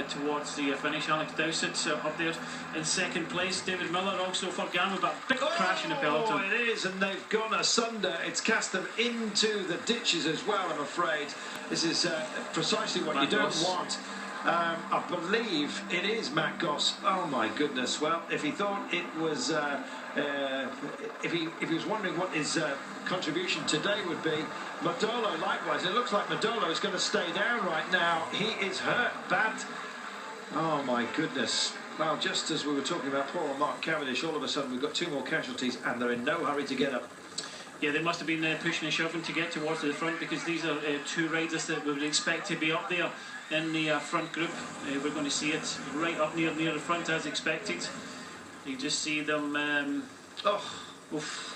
towards the finish. Alex Dowsett up there in second place. David Miller also for Gammon, but big crash in the peloton. Oh, it is, and they've gone asunder. It's cast them into the ditches as well, I'm afraid. This is precisely what you don't want. I believe it is Matt Goss. Oh my goodness. Well, if he thought it was if he was wondering what his contribution today would be, Modolo likewise. It looks like Modolo is going to stay down right now. He is hurt bad. Oh my goodness. Well, just as we were talking about Paul and Mark Cavendish, all of a sudden we've got 2 more casualties and they're in no hurry to get up. Yeah, they must have been pushing and shoving to get towards the front, because these are 2 riders that we would expect to be up there in the front group. We're going to see it right up near the front as expected. You just see them.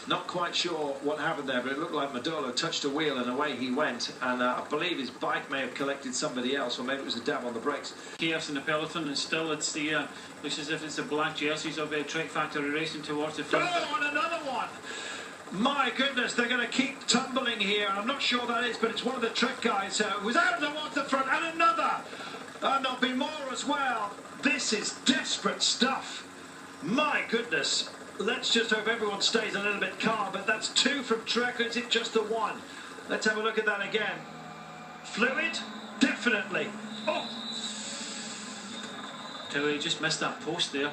Not quite sure what happened there, but it looked like Modolo touched a wheel and away he went. And I believe his bike may have collected somebody else, or maybe it was a dab on the brakes. Chaos in the peloton, and still it's the looks as if it's the black jerseys of Trek Factory racing towards the front. Oh, and another one! My goodness, they're going to keep tumbling here. I'm not sure that is, but it's one of the Trek guys who was out towards the front, and another! And there'll be more as well. This is desperate stuff. My goodness. Let's just hope everyone stays a little bit calm, but that's 2 from Trek, or is it just the 1? Let's have a look at that again. Fluid? Definitely. Oh! So he just missed that post there.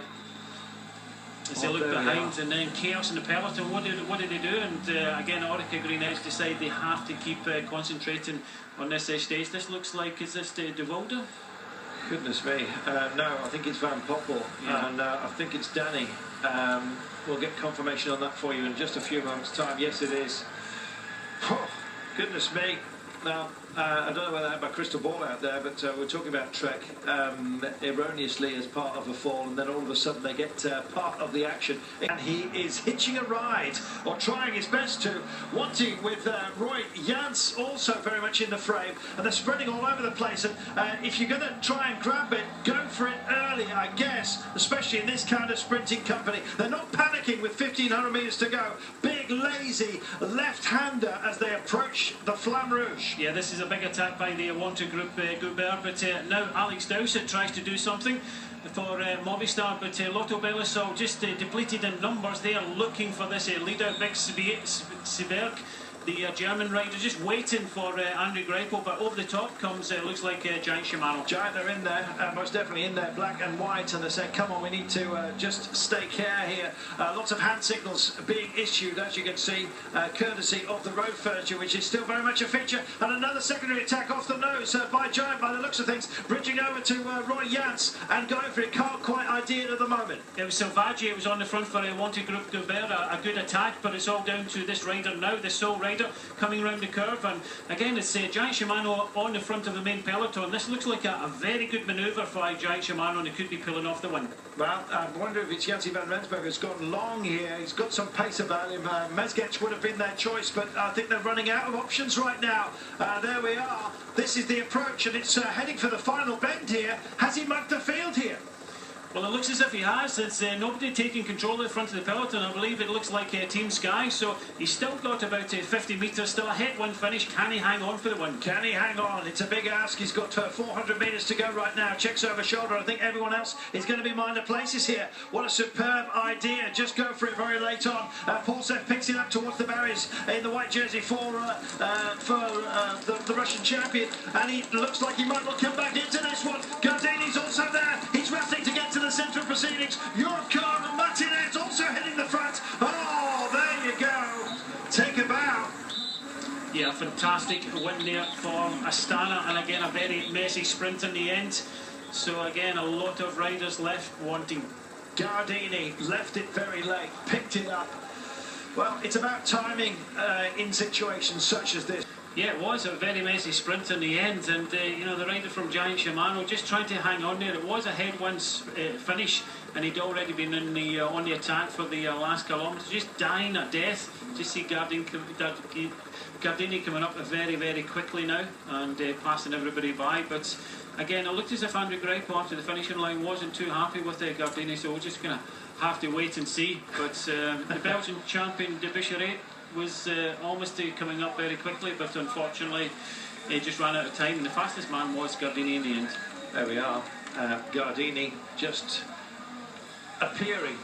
As they look behind, and then chaos in the peloton. What did they do? And again, Orica Green Edge decide they have to keep concentrating on this stage. This looks like, is this De Wilde? Goodness me. No, I think it's Van Poppel, and I think it's Danny. We'll get confirmation on that for you in just a few moments' time. Yes, it is. Oh, goodness me. Now, I don't know whether I had my crystal ball out there, but we're talking about Trek erroneously as part of a fall, and then all of a sudden they get part of the action. And he is hitching a ride, or trying his best to, wanting with Roy Jans also very much in the frame, and they're spreading all over the place. And if you're going to try and grab it, go for it early, I guess, especially in this kind of sprinting company. They're not panicking with 1,500 metres to go. Big, lazy left-hander as they approach the Flamme Rouge. Yeah, this is a big attack by the Wanted Group, Goubert, but now Alex Dowsett tries to do something for Movistar, but Lotto Belisol just depleted in numbers. They are looking for this lead out. Big Seberg, the German rider, just waiting for Andrea Guardini, but over the top comes, looks like Giant Shimano. Giant are in there, most definitely in there, black and white, and they say, come on, we need to just stay care here. Lots of hand signals being issued, as you can see, courtesy of the road furniture, which is still very much a feature. And another secondary attack off the nose by Giant, by the looks of things, bridging over to Roy Jans and going for it. Can't quite ID it at the moment. It was Salvaggi, it was on the front for Wanted Group Goubert, a good attack, but it's all down to this rider now, the sole rider coming round the curve. And again, it's Giant Shimano on the front of the main peloton. This looks like a very good manoeuvre for Giant Shimano, and it could be pulling off the win. Well, I wonder if it's Jansi van Rensburg who's gone long here. He's got some pace about him. Mezgec would have been their choice, but I think they're running out of options right now. There we are. This is the approach, and it's heading for the final bend here. Has he mugged the field here? Well, it looks as if he has. It's nobody taking control of the front of the peloton. I believe it looks like Team Sky, so he's still got about 50 metres, still a head-win finish. Can he hang on for the win? Can he hang on? It's a big ask. He's got 400 metres to go right now. Checks over shoulder. I think everyone else is going to be mind the places here. What a superb idea. Just go for it very late on. Paulsev picks it up towards the barriers in the white jersey for the Russian champion, and he looks like he might not come back into this one. Guardini's also there. He's racing to get to the centre of proceedings. Europcar and Martinez also hitting the front. Oh, there you go. Take a bow. Yeah, fantastic win there for Astana, and again a very messy sprint in the end. So again, a lot of riders left wanting. Guardini left it very late, picked it up. Well, it's about timing in situations such as this. Yeah, it was a very messy sprint in the end, and you know, the rider from Giant Shimano just trying to hang on there. It was a head-win finish, and he'd already been in the on the attack for the last kilometre, just dying at death. Just see Guardini coming up very, very quickly now and passing everybody by. But again, it looked as if Andrea Guardini after the finishing line wasn't too happy with Guardini, so we're just going to have to wait and see. But the Belgian champion De Bicheret was almost coming up very quickly, but unfortunately he just ran out of time, and the fastest man was Guardini in the end. There we are. Guardini just appearing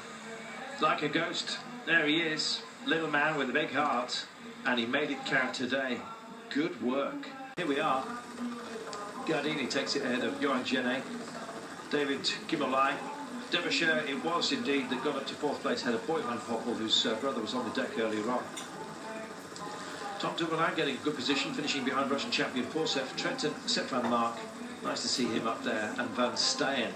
like a ghost. There he is, little man with a big heart, and he made it count today. Good work. Here we are. Guardini takes it ahead of Johan Genet. David Gimolai. Devonshire, it was indeed, that got up to 4th place ahead of Boy Van Poppel, whose brother was on the deck earlier on. Tom Dumoulin getting good position, finishing behind Russian champion Porsev. Trenton, Sepp van Mark, nice to see him up there, and Van Steyen